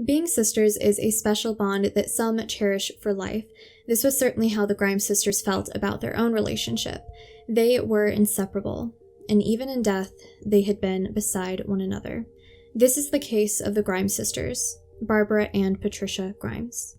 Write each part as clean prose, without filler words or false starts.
Being sisters is a special bond that some cherish for life. This was certainly how the Grimes sisters felt about their own relationship. They were inseparable, and even in death, they had been beside one another. This is the case of the Grimes sisters, Barbara and Patricia Grimes.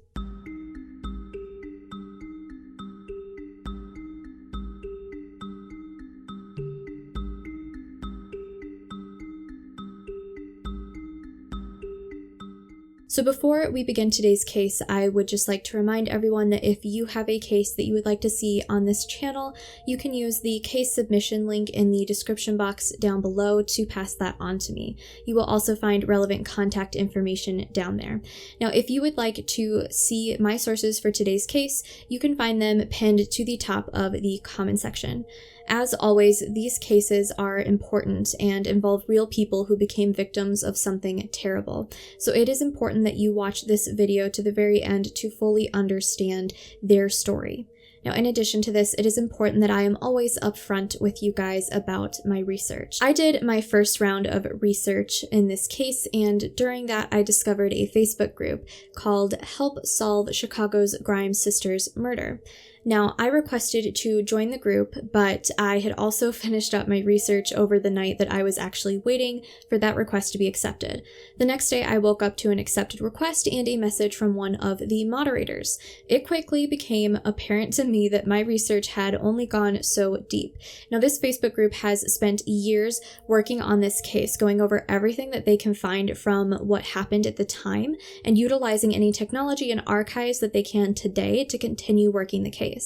So before we begin today's case, I would just like to remind everyone that if you have a case that you would like to see on this channel, you can use the case submission link in the description box down below to pass that on to me. You will also find relevant contact information down there. Now, if you would like to see my sources for today's case, you can find them pinned to the top of the comment section. As always, these cases are important and involve real people who became victims of something terrible. So it is important that you watch this video to the very end to fully understand their story. Now, in addition to this, it is important that I am always upfront with you guys about my research. I did my first round of research in this case, and during that, I discovered a Facebook group called Help Solve Chicago's Grimes Sisters Murder. Now, I requested to join the group, but I had also finished up my research over the night that I was actually waiting for that request to be accepted. The next day, I woke up to an accepted request and a message from one of the moderators. It quickly became apparent to me that my research had only gone so deep. Now, this Facebook group has spent years working on this case, going over everything that they can find from what happened at the time, and utilizing any technology and archives that they can today to continue working the case.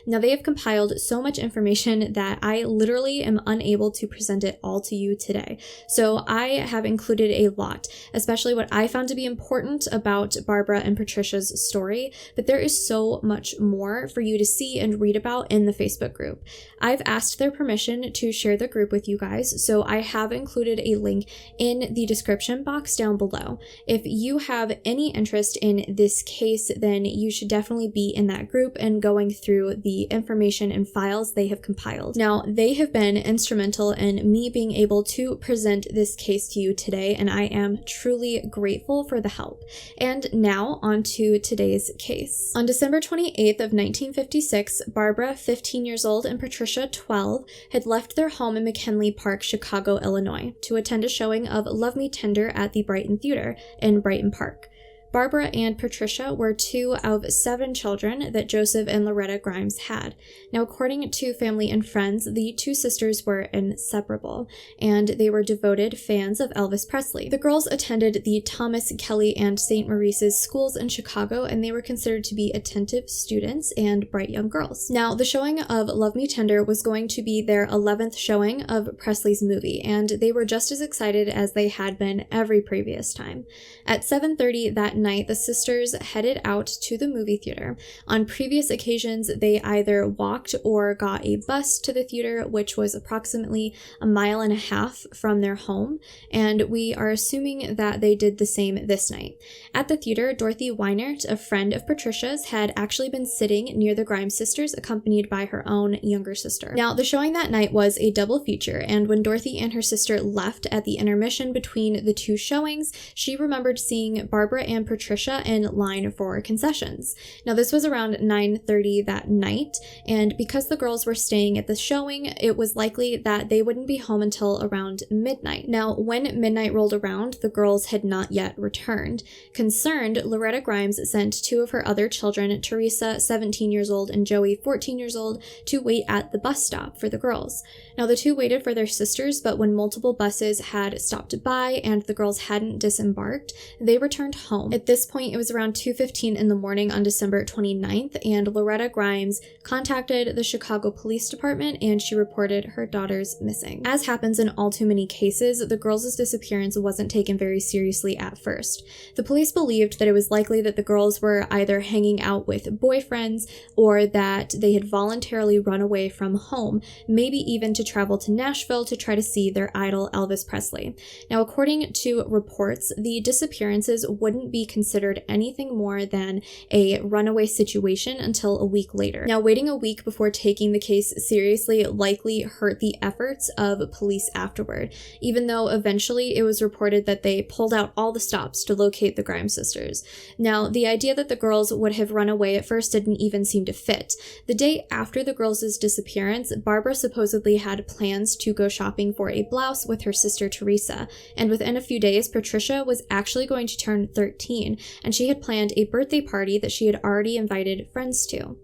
Now, they have compiled so much information that I literally am unable to present it all to you today. So I have included a lot, especially what I found to be important about Barbara and Patricia's story, but there is so much more for you to see and read about in the Facebook group. I've asked their permission to share the group with you guys, so I have included a link in the description box down below. If you have any interest in this case, then you should definitely be in that group and going through the information and files they have compiled. Now, they have been instrumental in me being able to present this case to you today, and I am truly grateful for the help. And now, on to today's case. On December 28th of 1956, Barbara, 15 years old, and Patricia, 12, had left their home in McKinley Park, Chicago, Illinois, to attend a showing of Love Me Tender at the Brighton Theater in Brighton Park. Barbara and Patricia were 2 of 7 children that Joseph and Loretta Grimes had. Now, according to family and friends, the 2 sisters were inseparable, and they were devoted fans of Elvis Presley. The girls attended the Thomas Kelly and St. Maurice's schools in Chicago, and they were considered to be attentive students and bright young girls. Now, the showing of Love Me Tender was going to be their 11th showing of Presley's movie, and they were just as excited as they had been every previous time. At 7:30 that night, the sisters headed out to the movie theater. On previous occasions, they either walked or got a bus to the theater, which was approximately 1.5 miles from their home, and we are assuming that they did the same this night. At the theater, Dorothy Weinert, a friend of Patricia's, had actually been sitting near the Grimes sisters, accompanied by her own younger sister. Now, the showing that night was a double feature, and when Dorothy and her sister left at the intermission between the 2 showings, she remembered seeing Barbara and Patricia in line for concessions. Now, this was around 9:30 that night, and because the girls were staying at the showing, it was likely that they wouldn't be home until around midnight. Now, when midnight rolled around, the girls had not yet returned. Concerned, Loretta Grimes sent 2 of her other children, Teresa, 17 years old, and Joey, 14 years old, to wait at the bus stop for the girls. Now, the 2 waited for their sisters, but when multiple buses had stopped by and the girls hadn't disembarked, they returned home. At this point, it was around 2:15 in the morning on December 29th, and Loretta Grimes contacted the Chicago Police Department, and she reported her daughters missing. As happens in all too many cases, the girls' disappearance wasn't taken very seriously at first. The police believed that it was likely that the girls were either hanging out with boyfriends or that they had voluntarily run away from home, maybe even to travel to Nashville to try to see their idol Elvis Presley. Now, according to reports, the disappearances wouldn't be be considered anything more than a runaway situation until a week later. Now, waiting a week before taking the case seriously likely hurt the efforts of police afterward, even though eventually it was reported that they pulled out all the stops to locate the Grimes sisters. Now, the idea that the girls would have run away at first didn't even seem to fit. The day after the girls' disappearance, Barbara supposedly had plans to go shopping for a blouse with her sister Teresa, and within a few days, Patricia was actually going to turn 13, and she had planned a birthday party that she had already invited friends to.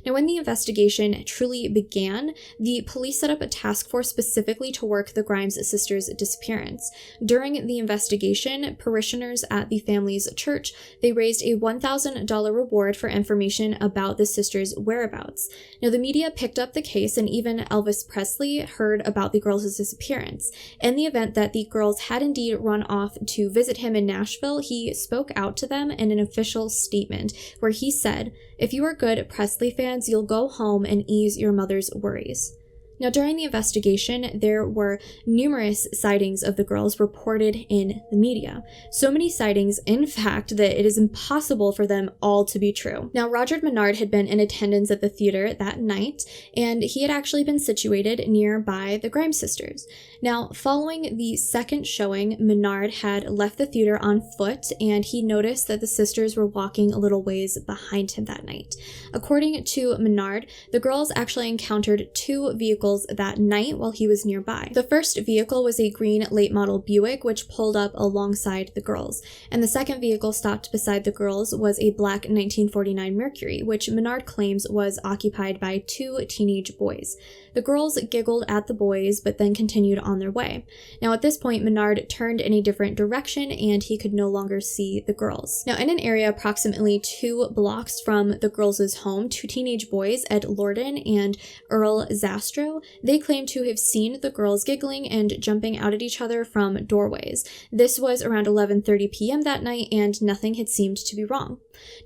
Now, when the investigation truly began, the police set up a task force specifically to work the Grimes sisters' disappearance. During the investigation, parishioners at the family's church, they raised a $1,000 reward for information about the sisters' whereabouts. Now, the media picked up the case, and even Elvis Presley heard about the girls' disappearance. In the event that the girls had indeed run off to visit him in Nashville, he spoke out to them in an official statement where he said, "If you are good Presley fans, you'll go home and ease your mother's worries." Now, during the investigation, there were numerous sightings of the girls reported in the media. So many sightings, in fact, that it is impossible for them all to be true. Now, Roger Menard had been in attendance at the theater that night, and he had actually been situated nearby the Grimes sisters. Now, following the second showing, Menard had left the theater on foot, and he noticed that the sisters were walking a little ways behind him that night. According to Menard, the girls actually encountered two vehicles that night while he was nearby. The first vehicle was a green late model Buick, which pulled up alongside the girls, and the second vehicle stopped beside the girls was a black 1949 Mercury, which Menard claims was occupied by two teenage boys. The girls giggled at the boys, but then continued on their way. Now, at this point, Menard turned in a different direction, and he could no longer see the girls. Now, in an area approximately 2 blocks from the girls' home, two teenage boys, Ed Lorden and Earl Zastro, they claimed to have seen the girls giggling and jumping out at each other from doorways. This was around 11:30 p.m. that night, and nothing had seemed to be wrong.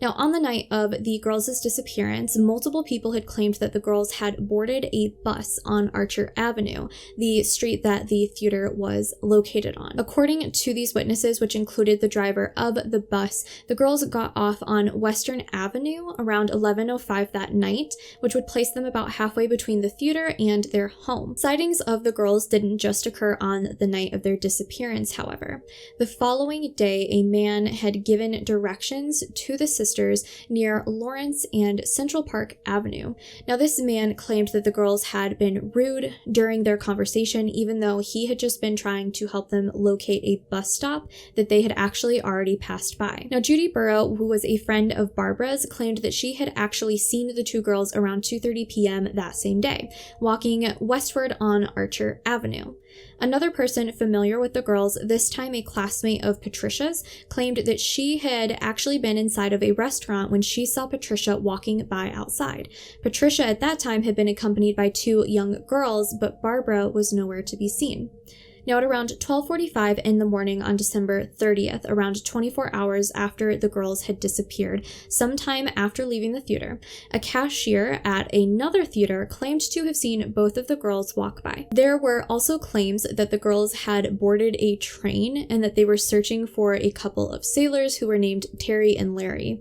Now, on the night of the girls' disappearance, multiple people had claimed that the girls had boarded a bus on Archer Avenue, the street that the theater was located on. According to these witnesses, which included the driver of the bus, the girls got off on Western Avenue around 11:05 that night, which would place them about halfway between the theater and their home. Sightings of the girls didn't just occur on the night of their disappearance, however. The following day, a man had given directions to the sisters near Lawrence and Central Park Avenue. Now, this man claimed that the girls had been rude during their conversation, even though he had just been trying to help them locate a bus stop that they had actually already passed by. Now, Judy Burrow, who was a friend of Barbara's, claimed that she had actually seen the two girls around 2:30 p.m. that same day, walking westward on Archer Avenue. Another person familiar with the girls, this time a classmate of Patricia's, claimed that she had actually been inside of a restaurant when she saw Patricia walking by outside. Patricia at that time had been accompanied by two young girls, but Barbara was nowhere to be seen. Now, at around 12:45 in the morning on December 30th, around 24 hours after the girls had disappeared, sometime after leaving the theater, a cashier at another theater claimed to have seen both of the girls walk by. There were also claims that the girls had boarded a train and that they were searching for a couple of sailors who were named Terry and Larry.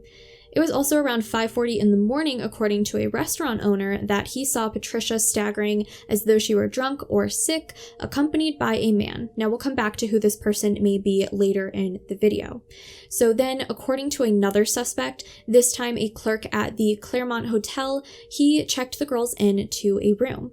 It was also around 5:40 in the morning, according to a restaurant owner, that he saw Patricia staggering as though she were drunk or sick, accompanied by a man. Now, we'll come back to who this person may be later in the video. So then, according to another suspect, this time a clerk at the Claremont Hotel, he checked the girls into a room.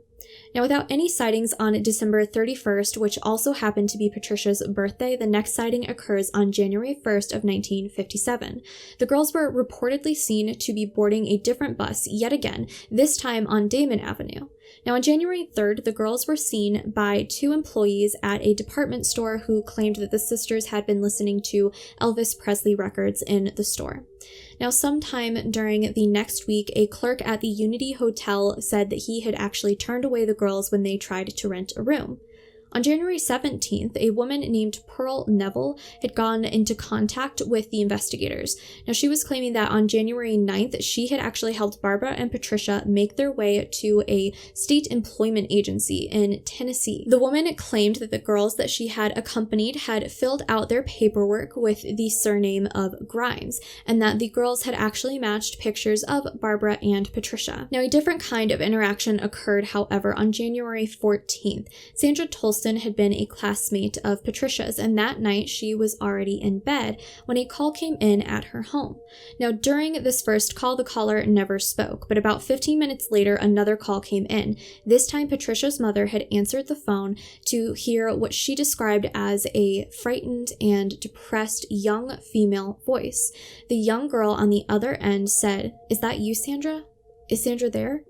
Now, without any sightings on December 31st, which also happened to be Patricia's birthday, the next sighting occurs on January 1st of 1957. The girls were reportedly seen to be boarding a different bus yet again, this time on Damon Avenue. Now, on January 3rd, the girls were seen by two employees at a department store who claimed that the sisters had been listening to Elvis Presley records in the store. Now, sometime during the next week, a clerk at the Unity Hotel said that he had actually turned away the girls when they tried to rent a room. On January 17th, a woman named Pearl Neville had gone into contact with the investigators. Now, she was claiming that on January 9th, she had actually helped Barbara and Patricia make their way to a state employment agency in Tennessee. The woman claimed that the girls that she had accompanied had filled out their paperwork with the surname of Grimes, and that the girls had actually matched pictures of Barbara and Patricia. Now, a different kind of interaction occurred, however, on January 14th. Sandra Tolston had been a classmate of Patricia's, and that night she was already in bed when a call came in at her home. Now, during this first call, the caller never spoke, but about 15 minutes later, another call came in. This time, Patricia's mother had answered the phone to hear what she described as a frightened and depressed young female voice. The young girl on the other end said, "Is that you, Sandra? Is Sandra there?"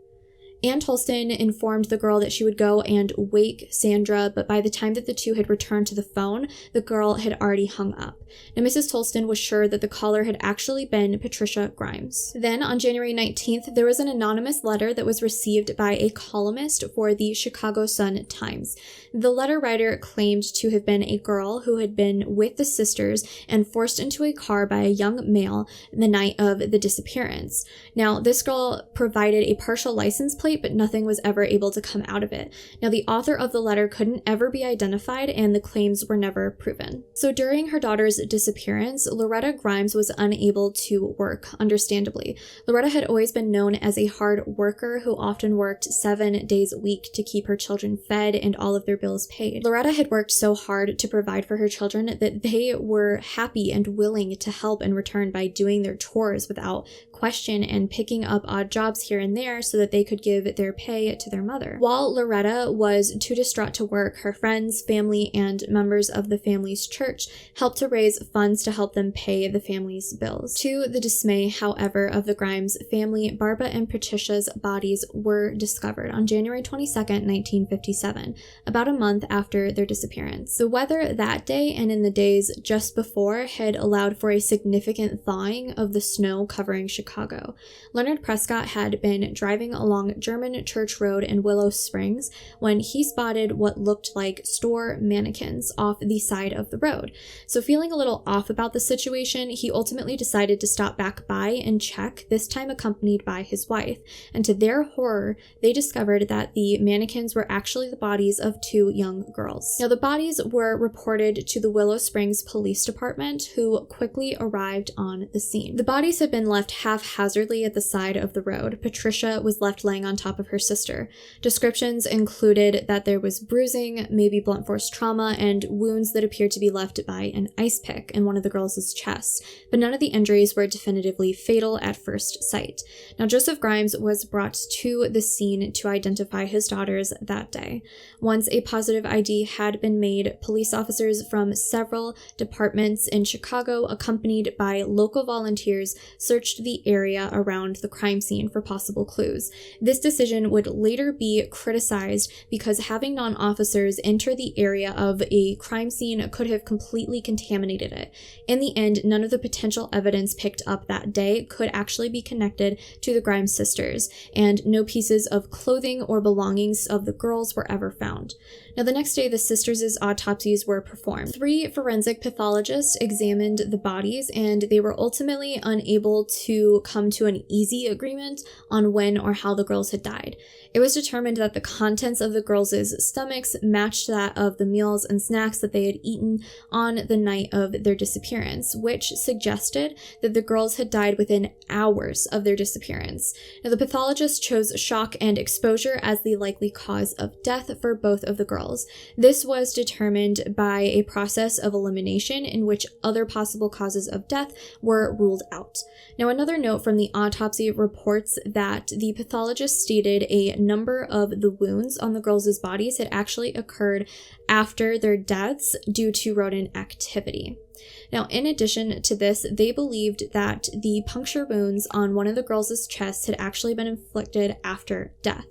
Ann Tolston informed the girl that she would go and wake Sandra, but by the time that the two had returned to the phone, the girl had already hung up. Now, Mrs. Tolston was sure that the caller had actually been Patricia Grimes. Then, on January 19th, there was an anonymous letter that was received by a columnist for the Chicago Sun-Times. The letter writer claimed to have been a girl who had been with the sisters and forced into a car by a young male the night of the disappearance. Now, this girl provided a partial license plate, but nothing was ever able to come out of it. Now, the author of the letter couldn't ever be identified, and the claims were never proven. So during her daughter's disappearance, Loretta Grimes was unable to work, understandably. Loretta had always been known as a hard worker who often worked 7 days a week to keep her children fed and all of their bills paid. Loretta had worked so hard to provide for her children that they were happy and willing to help in return by doing their chores without question and picking up odd jobs here and there so that they could give their pay to their mother. While Loretta was too distraught to work, her friends, family, and members of the family's church helped to raise funds to help them pay the family's bills. To the dismay, however, of the Grimes family, Barbara and Patricia's bodies were discovered on January 22nd, 1957, about a month after their disappearance. The weather that day and in the days just before had allowed for a significant thawing of the snow covering Chicago. Leonard Prescott had been driving along German Church Road in Willow Springs when he spotted what looked like store mannequins off the side of the road. So feeling a little off about the situation, he ultimately decided to stop back by and check, this time accompanied by his wife. And to their horror, they discovered that the mannequins were actually the bodies of 2 young girls. Now, the bodies were reported to the Willow Springs Police Department, who quickly arrived on the scene. The bodies had been left haphazardly at the side of the road. Patricia was left laying on top of her sister. Descriptions included that there was bruising, maybe blunt force trauma, and wounds that appeared to be left by an ice pick in one of the girls' chests, but none of the injuries were definitively fatal at first sight. Now, Joseph Grimes was brought to the scene to identify his daughters that day. Once a positive ID had been made, police officers from several departments in Chicago, accompanied by local volunteers, searched the area around the crime scene for possible clues. This decision would later be criticized because having non-officers enter the area of a crime scene could have completely contaminated it. In the end, none of the potential evidence picked up that day could actually be connected to the Grimes sisters, and no pieces of clothing or belongings of the girls were ever found. Now, the next day, the sisters' autopsies were performed. 3 forensic pathologists examined the bodies, and they were ultimately unable to come to an easy agreement on when or how the girls had died. It was determined that the contents of the girls' stomachs matched that of the meals and snacks that they had eaten on the night of their disappearance, which suggested that the girls had died within hours of their disappearance. Now, the pathologist chose shock and exposure as the likely cause of death for both of the girls. This was determined by a process of elimination in which other possible causes of death were ruled out. Now, another note from the autopsy reports that the pathologist stated a number of the wounds on the girls' bodies had actually occurred after their deaths due to rodent activity. Now, in addition to this, they believed that the puncture wounds on one of the girls' chests had actually been inflicted after death.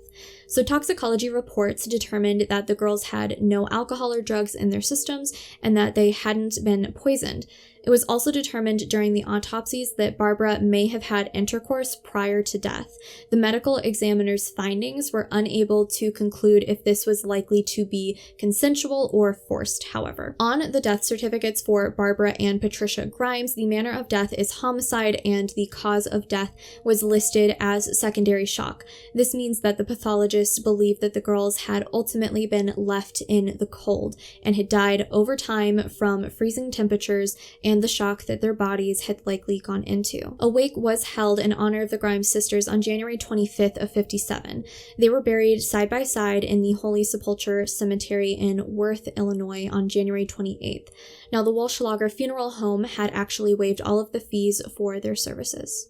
So toxicology reports determined that the girls had no alcohol or drugs in their systems and that they hadn't been poisoned. It was also determined during the autopsies that Barbara may have had intercourse prior to death. The medical examiner's findings were unable to conclude if this was likely to be consensual or forced, however. On the death certificates for Barbara and Patricia Grimes, the manner of death is homicide and the cause of death was listed as secondary shock. This means that the pathologists believe that the girls had ultimately been left in the cold and had died over time from freezing temperatures and the shock that their bodies had likely gone into. A wake was held in honor of the Grimes sisters on January 25th of 57. They were buried side by side in the Holy Sepulchre Cemetery in Worth, Illinois on January 28th. Now, the Walschlager Funeral Home had actually waived all of the fees for their services.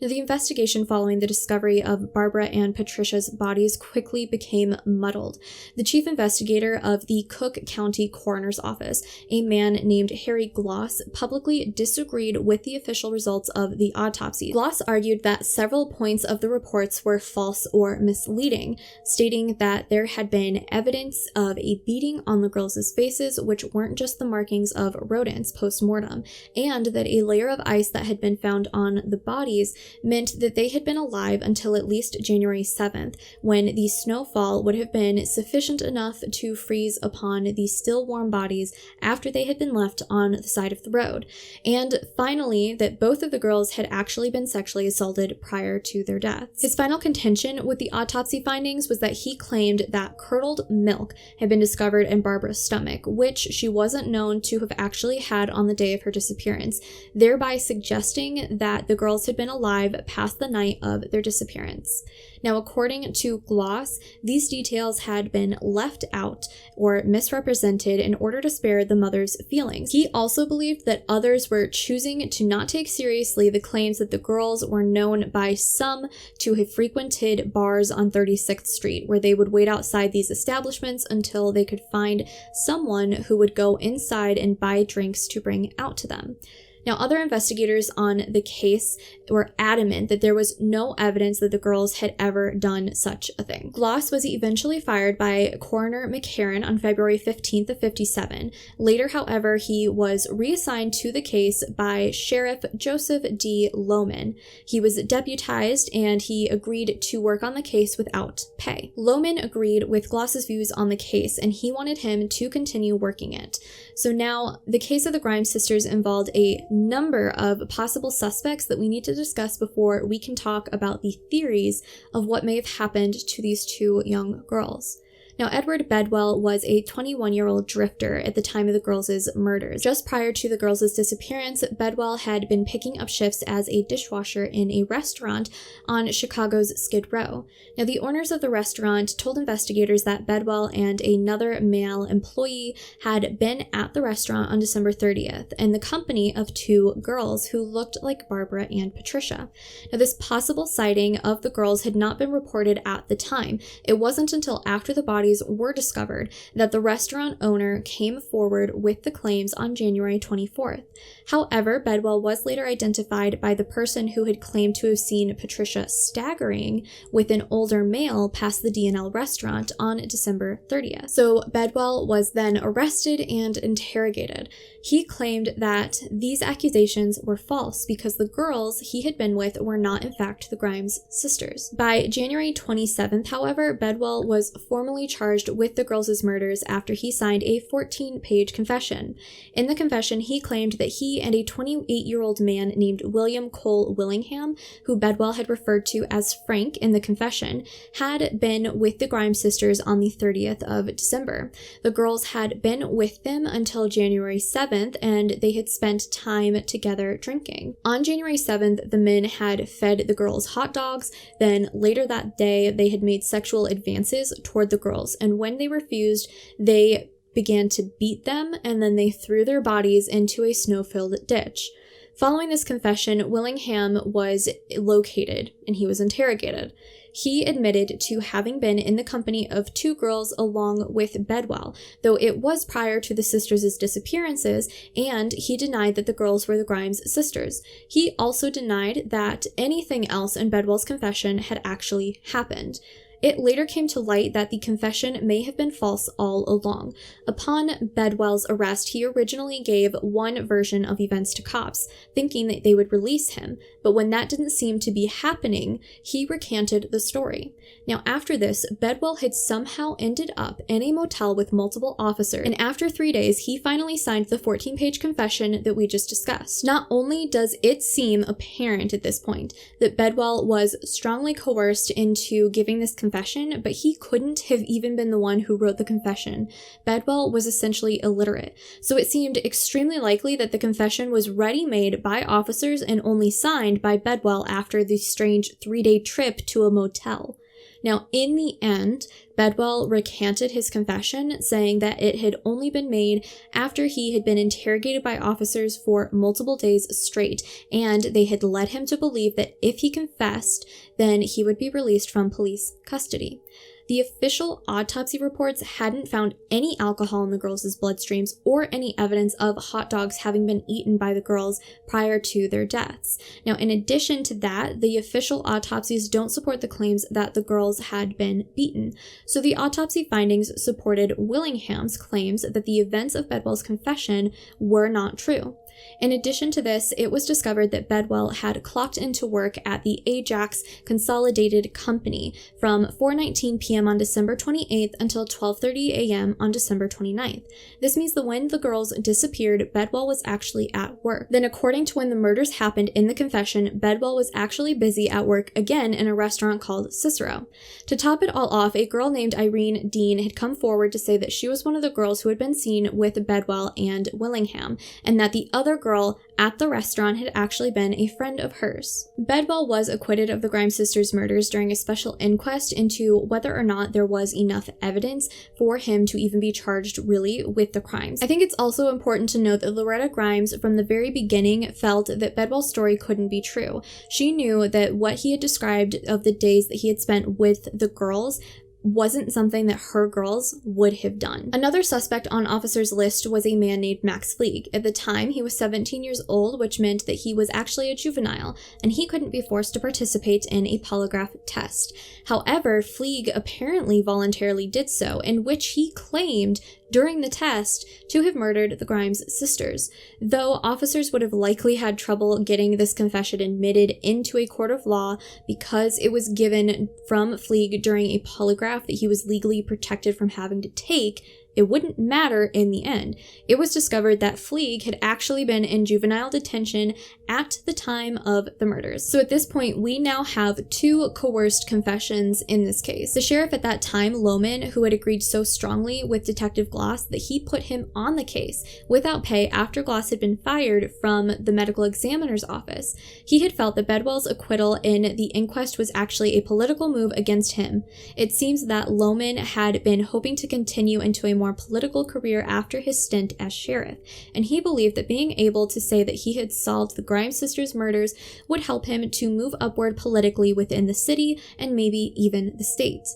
Now, the investigation following the discovery of Barbara and Patricia's bodies quickly became muddled. The chief investigator of the Cook County Coroner's Office, a man named Harry Gloss, publicly disagreed with the official results of the autopsy. Gloss argued that several points of the reports were false or misleading, stating that there had been evidence of a beating on the girls' faces, which weren't just the markings of rodents post-mortem, and that a layer of ice that had been found on the bodies meant that they had been alive until at least January 7th, when the snowfall would have been sufficient enough to freeze upon the still warm bodies after they had been left on the side of the road. And finally, that both of the girls had actually been sexually assaulted prior to their deaths. His final contention with the autopsy findings was that he claimed that curdled milk had been discovered in Barbara's stomach, which she wasn't known to have actually had on the day of her disappearance, thereby suggesting that the girls had been alive past the night of their disappearance. Now, according to Gloss, these details had been left out or misrepresented in order to spare the mother's feelings. He also believed that others were choosing to not take seriously the claims that the girls were known by some to have frequented bars on 36th Street, where they would wait outside these establishments until they could find someone who would go inside and buy drinks to bring out to them. Now, other investigators on the case were adamant that there was no evidence that the girls had ever done such a thing. Gloss was eventually fired by Coroner McCarran on February 15th of 57. Later, however, he was reassigned to the case by Sheriff Joseph D. Lohman. He was deputized and he agreed to work on the case without pay. Lohman agreed with Gloss's views on the case and he wanted him to continue working it. So now, the case of the Grimes sisters involved a number of possible suspects that we need to discuss before we can talk about the theories of what may have happened to these two young girls. Now, Edward Bedwell was a 21-year-old drifter at the time of the girls' murders. Just prior to the girls' disappearance, Bedwell had been picking up shifts as a dishwasher in a restaurant on Chicago's Skid Row. Now, the owners of the restaurant told investigators that Bedwell and another male employee had been at the restaurant on December 30th in the company of two girls who looked like Barbara and Patricia. Now, this possible sighting of the girls had not been reported at the time. It wasn't until after the bodies were discovered that the restaurant owner came forward with the claims on January 24th. However, Bedwell was later identified by the person who had claimed to have seen Patricia staggering with an older male past the D&L restaurant on December 30th. So Bedwell was then arrested and interrogated. He claimed that these accusations were false because the girls he had been with were not in fact the Grimes sisters. By January 27th, however, Bedwell was formally charged with the girls' murders after he signed a 14-page confession. In the confession, he claimed that he and a 28-year-old man named William Cole Willingham, who Bedwell had referred to as Frank in the confession, had been with the Grimes sisters on the 30th of December. The girls had been with them until January 7th, and they had spent time together drinking. On January 7th, the men had fed the girls hot dogs. Then later that day, they had made sexual advances toward the girls, and when they refused, they began to beat them, and then they threw their bodies into a snow-filled ditch. Following this confession, Willingham was located, and he was interrogated. He admitted to having been in the company of two girls along with Bedwell, though it was prior to the sisters' disappearances, and he denied that the girls were the Grimes sisters. He also denied that anything else in Bedwell's confession had actually happened. It later came to light that the confession may have been false all along. Upon Bedwell's arrest, he originally gave one version of events to cops, thinking that they would release him, but when that didn't seem to be happening, he recanted the story. Now, after this, Bedwell had somehow ended up in a motel with multiple officers, and after 3 days, he finally signed the 14-page confession that we just discussed. Not only does it seem apparent at this point that Bedwell was strongly coerced into giving this confession, but he couldn't have even been the one who wrote the confession. Bedwell was essentially illiterate, so it seemed extremely likely that the confession was ready-made by officers and only signed by Bedwell after the strange 3-day trip to a motel. Now, in the end, Bedwell recanted his confession, saying that it had only been made after he had been interrogated by officers for multiple days straight, and they had led him to believe that if he confessed, then he would be released from police custody. The official autopsy reports hadn't found any alcohol in the girls' bloodstreams or any evidence of hot dogs having been eaten by the girls prior to their deaths. Now, in addition to that, the official autopsies don't support the claims that the girls had been beaten. So the autopsy findings supported Willingham's claims that the events of Bedwell's confession were not true. In addition to this, it was discovered that Bedwell had clocked into work at the Ajax Consolidated Company from 4:19 p.m. on December 28th until 12:30 a.m. on December 29th. This means that when the girls disappeared, Bedwell was actually at work. Then, according to when the murders happened in the confession, Bedwell was actually busy at work again in a restaurant called Cicero. To top it all off, a girl named Irene Dean had come forward to say that she was one of the girls who had been seen with Bedwell and Willingham, and that the other girl at the restaurant had actually been a friend of hers. Bedwell was acquitted of the Grimes sisters' murders during a special inquest into whether or not there was enough evidence for him to even be charged really with the crimes. I think it's also important to note that Loretta Grimes from the very beginning felt that Bedwell's story couldn't be true. She knew that what he had described of the days that he had spent with the girls wasn't something that her girls would have done. Another suspect on officers' list was a man named Max Fleeg. At the time, he was 17 years old, which meant that he was actually a juvenile, and he couldn't be forced to participate in a polygraph test. However, Fleeg apparently voluntarily did so, in which he claimed during the test to have murdered the Grimes sisters. Though officers would have likely had trouble getting this confession admitted into a court of law because it was given from Fleeg during a polygraph that he was legally protected from having to take, it wouldn't matter in the end. It was discovered that Fleeg had actually been in juvenile detention at the time of the murders. So at this point, we now have two coerced confessions in this case. The sheriff at that time, Lohman, who had agreed so strongly with Detective Gloss that he put him on the case without pay after Gloss had been fired from the medical examiner's office. He had felt that Bedwell's acquittal in the inquest was actually a political move against him. It seems that Lohman had been hoping to continue into a more political career after his stint as sheriff, and he believed that being able to say that he had solved the Grimes sisters' murders would help him to move upward politically within the city and maybe even the state.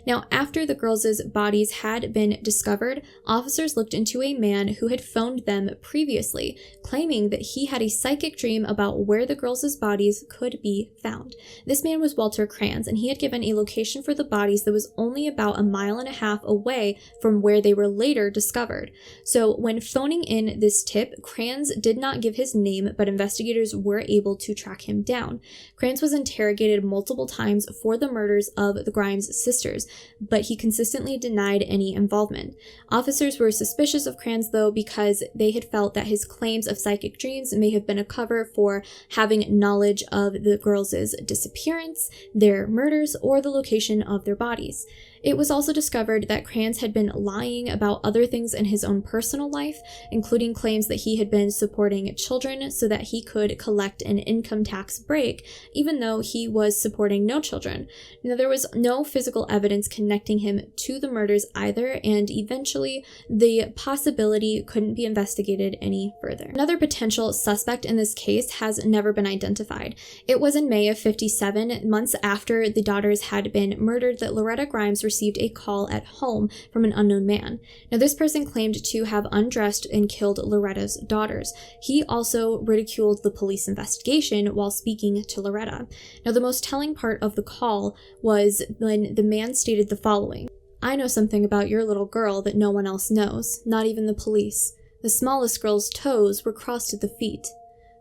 Now, after the girls' bodies had been discovered, officers looked into a man who had phoned them previously, claiming that he had a psychic dream about where the girls' bodies could be found. This man was Walter Kranz, and he had given a location for the bodies that was only about 1.5 miles away from where they were later discovered. So when phoning in this tip, Kranz did not give his name, but investigators were able to track him down. Kranz was interrogated multiple times for the murders of the Grimes sisters, but he consistently denied any involvement. Officers were suspicious of Kranz, though, because they had felt that his claims of psychic dreams may have been a cover for having knowledge of the girls' disappearance, their murders, or the location of their bodies. It was also discovered that Kranz had been lying about other things in his own personal life, including claims that he had been supporting children so that he could collect an income tax break, even though he was supporting no children. Now, there was no physical evidence connecting him to the murders either, and eventually the possibility couldn't be investigated any further. Another potential suspect in this case has never been identified. It was in May of '57, months after the daughters had been murdered, that Loretta Grimes received a call at home from an unknown man. Now, this person claimed to have undressed and killed Loretta's daughters. He also ridiculed the police investigation while speaking to Loretta. Now, the most telling part of the call was when the man stated the following: "I know something about your little girl that no one else knows, not even the police. The smallest girl's toes were crossed at the feet."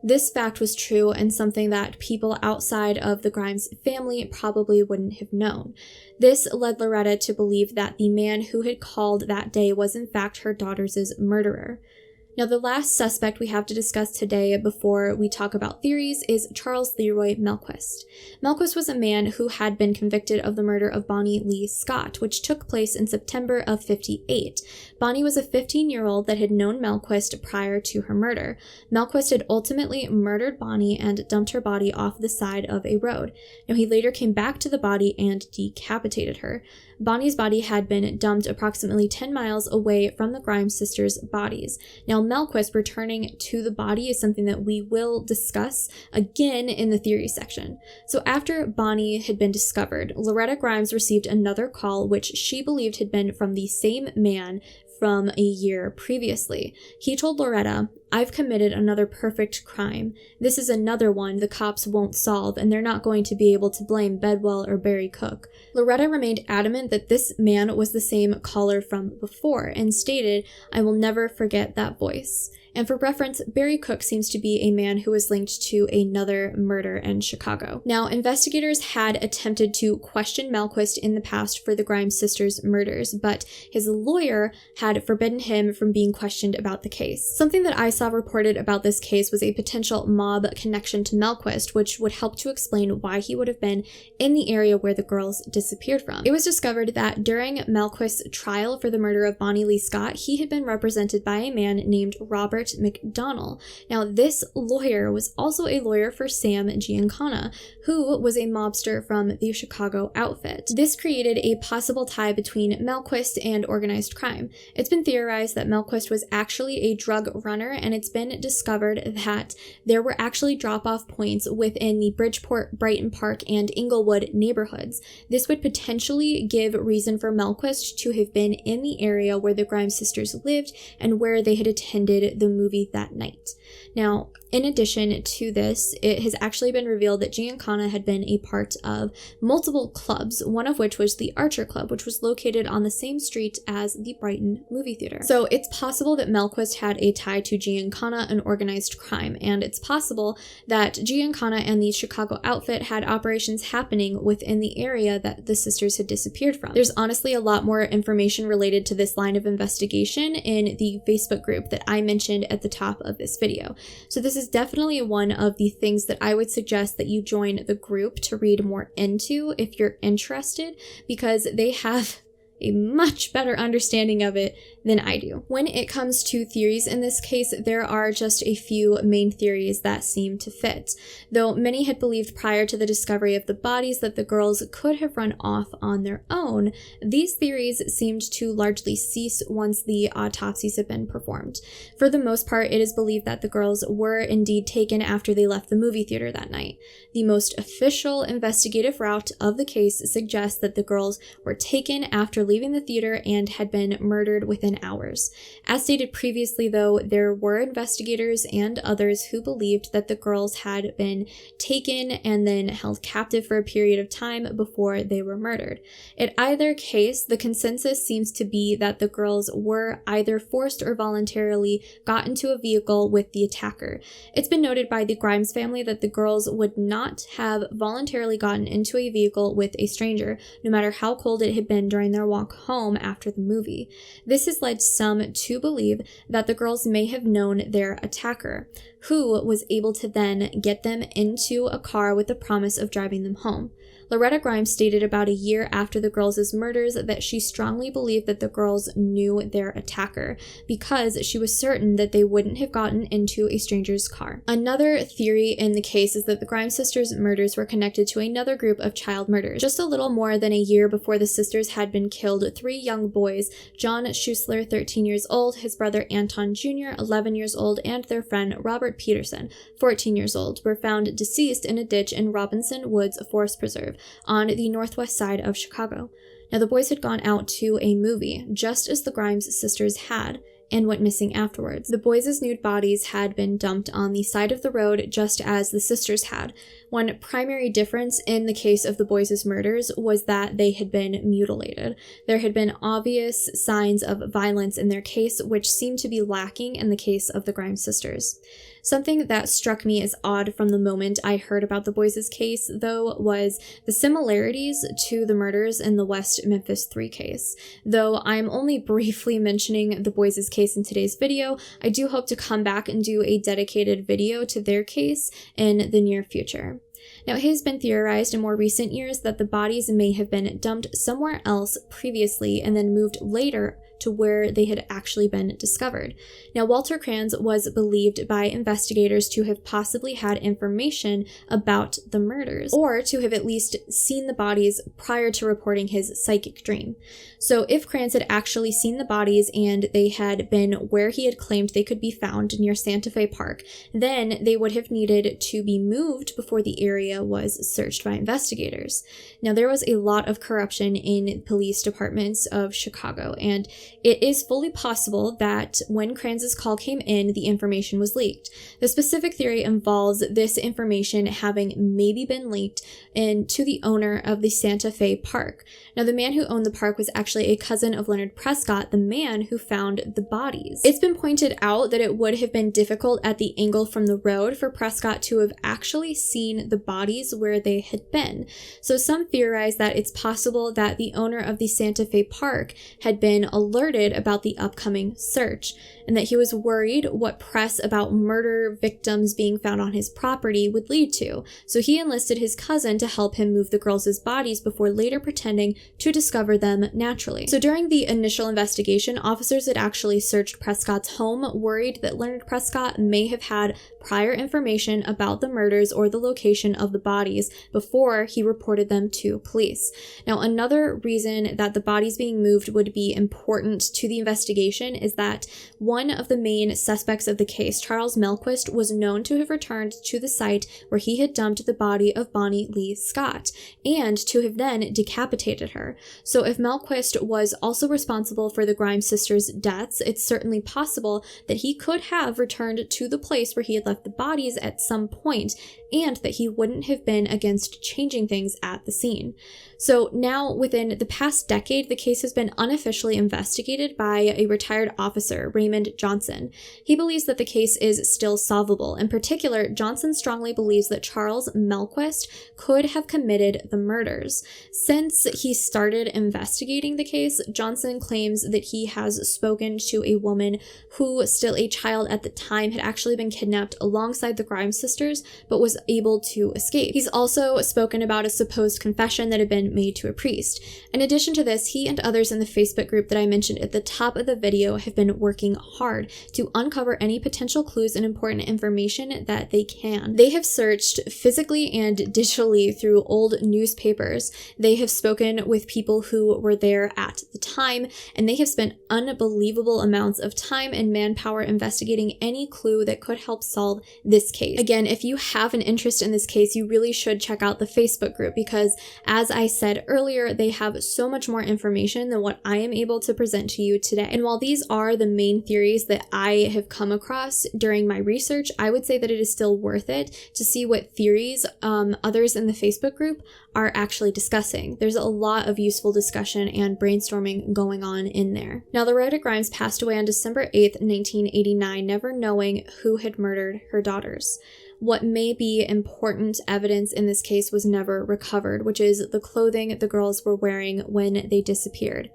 This fact was true and something that people outside of the Grimes family probably wouldn't have known. This led Loretta to believe that the man who had called that day was in fact her daughter's murderer. Now, the last suspect we have to discuss today before we talk about theories is Charles Leroy Melquist. Melquist was a man who had been convicted of the murder of Bonnie Lee Scott, which took place in September of '58. Bonnie was a 15-year-old that had known Melquist prior to her murder. Melquist had ultimately murdered Bonnie and dumped her body off the side of a road. Now, he later came back to the body and decapitated her. Bonnie's body had been dumped approximately 10 miles away from the Grimes sisters' bodies. Now, Melquist returning to the body is something that we will discuss again in the theory section. So after Bonnie had been discovered, Loretta Grimes received another call which she believed had been from the same man from a year previously. He told Loretta, "I've committed another perfect crime. This is another one the cops won't solve, and they're not going to be able to blame Bedwell or Barry Cook." Loretta remained adamant that this man was the same caller from before and stated, "I will never forget that voice." And for reference, Barry Cook seems to be a man who was linked to another murder in Chicago. Now, investigators had attempted to question Melquist in the past for the Grimes sisters' murders, but his lawyer had forbidden him from being questioned about the case. Something that I saw reported about this case was a potential mob connection to Melquist, which would help to explain why he would have been in the area where the girls disappeared from. It was discovered that during Melquist's trial for the murder of Bonnie Lee Scott, he had been represented by a man named Robert McDonnell. Now, this lawyer was also a lawyer for Sam Giancana, who was a mobster from the Chicago outfit. This created a possible tie between Melquist and organized crime. It's been theorized that Melquist was actually a drug runner, and it's been discovered that there were actually drop-off points within the Bridgeport, Brighton Park, and Inglewood neighborhoods. This would potentially give reason for Melquist to have been in the area where the Grimes sisters lived and where they had attended the movie that night. Now, in addition to this, it has actually been revealed that Giancana had been a part of multiple clubs, one of which was the Archer Club, which was located on the same street as the Brighton movie theater. So it's possible that Melquist had a tie to Giancana and organized crime, and it's possible that Giancana and the Chicago outfit had operations happening within the area that the sisters had disappeared from. There's honestly a lot more information related to this line of investigation in the Facebook group that I mentioned at the top of this video. So this is definitely one of the things that I would suggest that you join the group to read more into if you're interested, because they have a much better understanding of it than I do. When it comes to theories in this case, there are just a few main theories that seem to fit. Though many had believed prior to the discovery of the bodies that the girls could have run off on their own, these theories seemed to largely cease once the autopsies had been performed. For the most part, it is believed that the girls were indeed taken after they left the movie theater that night. The most official investigative route of the case suggests that the girls were taken after leaving the theater and had been murdered within hours. As stated previously, though, there were investigators and others who believed that the girls had been taken and then held captive for a period of time before they were murdered. In either case, the consensus seems to be that the girls were either forced or voluntarily got into a vehicle with the attacker. It's been noted by the Grimes family that the girls would not have voluntarily gotten into a vehicle with a stranger, no matter how cold it had been during their walk home after the movie. This has led some to believe that the girls may have known their attacker, who was able to then get them into a car with the promise of driving them home. Loretta Grimes stated about a year after the girls' murders that she strongly believed that the girls knew their attacker because she was certain that they wouldn't have gotten into a stranger's car. Another theory in the case is that the Grimes sisters' murders were connected to another group of child murders. Just a little more than a year before the sisters had been killed, 3 young boys, John Schuessler, 13 years old, his brother Anton Jr., 11 years old, and their friend Robert Peterson, 14 years old, were found deceased in a ditch in Robinson Woods Forest Preserve on the northwest side of Chicago. Now, the boys had gone out to a movie, just as the Grimes sisters had, and went missing afterwards. The boys' nude bodies had been dumped on the side of the road just as the sisters had. One primary difference in the case of the boys' murders was that they had been mutilated. There had been obvious signs of violence in their case, which seemed to be lacking in the case of the Grimes sisters. Something that struck me as odd from the moment I heard about the boys' case, though, was the similarities to the murders in the West Memphis 3 case. Though I'm only briefly mentioning the boys' case in today's video, I do hope to come back and do a dedicated video to their case in the near future. Now, it has been theorized in more recent years that the bodies may have been dumped somewhere else previously and then moved later to where they had actually been discovered. Now, Walter Kranz was believed by investigators to have possibly had information about the murders, or to have at least seen the bodies prior to reporting his psychic dream. So if Kranz had actually seen the bodies and they had been where he had claimed they could be found near Santa Fe Park, then they would have needed to be moved before the area was searched by investigators. Now, there was a lot of corruption in police departments of Chicago, and it is fully possible that when Kranz's call came in, the information was leaked. The specific theory involves this information having maybe been leaked to the owner of the Santa Fe Park. Now, the man who owned the park was actually a cousin of Leonard Prescott, the man who found the bodies. It's been pointed out that it would have been difficult at the angle from the road for Prescott to have actually seen the bodies where they had been. So some theorize that it's possible that the owner of the Santa Fe Park had been alerted about the upcoming search, and that he was worried what press about murder victims being found on his property would lead to. So he enlisted his cousin to help him move the girls' bodies before later pretending to discover them naturally. So during the initial investigation, officers had actually searched Prescott's home, worried that Leonard Prescott may have had prior information about the murders or the location of the bodies before he reported them to police. Now, another reason that the bodies being moved would be important to the investigation is that one of the main suspects of the case, Charles Melquist, was known to have returned to the site where he had dumped the body of Bonnie Lee Scott, and to have then decapitated her. So if Melquist was also responsible for the Grimes sisters' deaths, it's certainly possible that he could have returned to the place where he had left the bodies at some point, and that he wouldn't have been against changing things at the scene. So now, within the past decade, the case has been unofficially investigated by a retired officer, Raymond Johnson. He believes that the case is still solvable. In particular, Johnson strongly believes that Charles Melquist could have committed the murders. Since he started investigating the case, Johnson claims that he has spoken to a woman who, still a child at the time, had actually been kidnapped alongside the Grimes sisters, but was able to escape. He's also spoken about a supposed confession that had been made to a priest. In addition to this, he and others in the Facebook group that I mentioned at the top of the video have been working hard to uncover any potential clues and important information that they can. They have searched physically and digitally through old newspapers. They have spoken with people who were there at the time, and they have spent unbelievable amounts of time and manpower investigating any clue that could help solve this case. Again, if you have an interest in this case, you really should check out the Facebook group, because as I said earlier, they have so much more information than what I am able to present to you today. And while these are the main theories that I have come across during my research, I would say that it is still worth it to see what theories others in the Facebook group are actually discussing. There's a lot of useful discussion and brainstorming going on in there. Now, Loretta Grimes passed away on December 8th, 1989, never knowing who had murdered her daughters. What may be important evidence in this case was never recovered, which is the clothing the girls were wearing when they disappeared.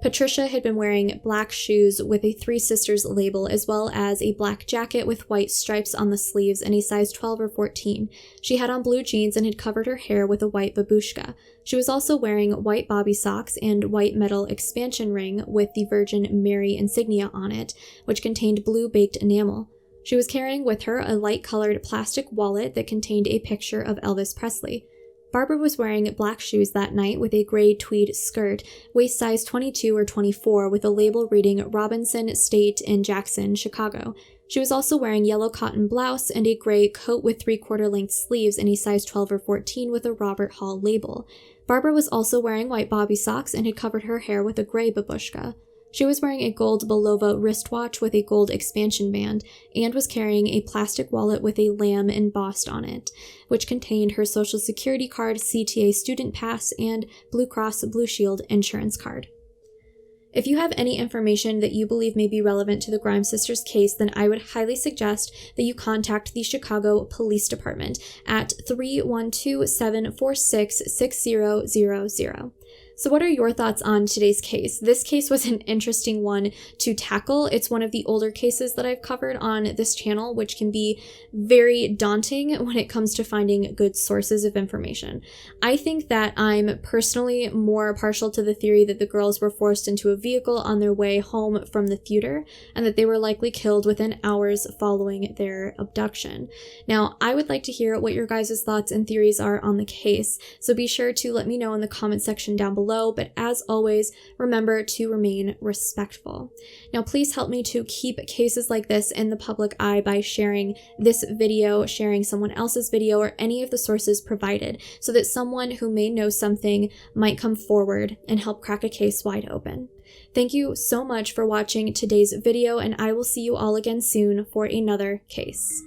Patricia had been wearing black shoes with a Three Sisters label, as well as a black jacket with white stripes on the sleeves and a size 12 or 14. She had on blue jeans and had covered her hair with a white babushka. She was also wearing white bobby socks and white metal expansion ring with the Virgin Mary insignia on it, which contained blue baked enamel. She was carrying with her a light-colored plastic wallet that contained a picture of Elvis Presley. Barbara was wearing black shoes that night with a gray tweed skirt, waist size 22 or 24, with a label reading Robinson State in Jackson, Chicago. She was also wearing yellow cotton blouse and a gray coat with 3/4 length sleeves in a size 12 or 14 with a Robert Hall label. Barbara was also wearing white bobby socks and had covered her hair with a gray babushka. She was wearing a gold Belova wristwatch with a gold expansion band and was carrying a plastic wallet with a lamb embossed on it, which contained her Social Security card, CTA student pass, and Blue Cross Blue Shield insurance card. If you have any information that you believe may be relevant to the Grimes sisters' case, then I would highly suggest that you contact the Chicago Police Department at 312-746-6000. So what are your thoughts on today's case? This case was an interesting one to tackle. It's one of the older cases that I've covered on this channel, which can be very daunting when it comes to finding good sources of information. I think that I'm personally more partial to the theory that the girls were forced into a vehicle on their way home from the theater, and that they were likely killed within hours following their abduction. Now, I would like to hear what your guys' thoughts and theories are on the case, so be sure to let me know in the comment section down below. But as always, remember to remain respectful. Now, please help me to keep cases like this in the public eye by sharing this video, sharing someone else's video, or any of the sources provided, so that someone who may know something might come forward and help crack a case wide open. Thank you so much for watching today's video, and I will see you all again soon for another case.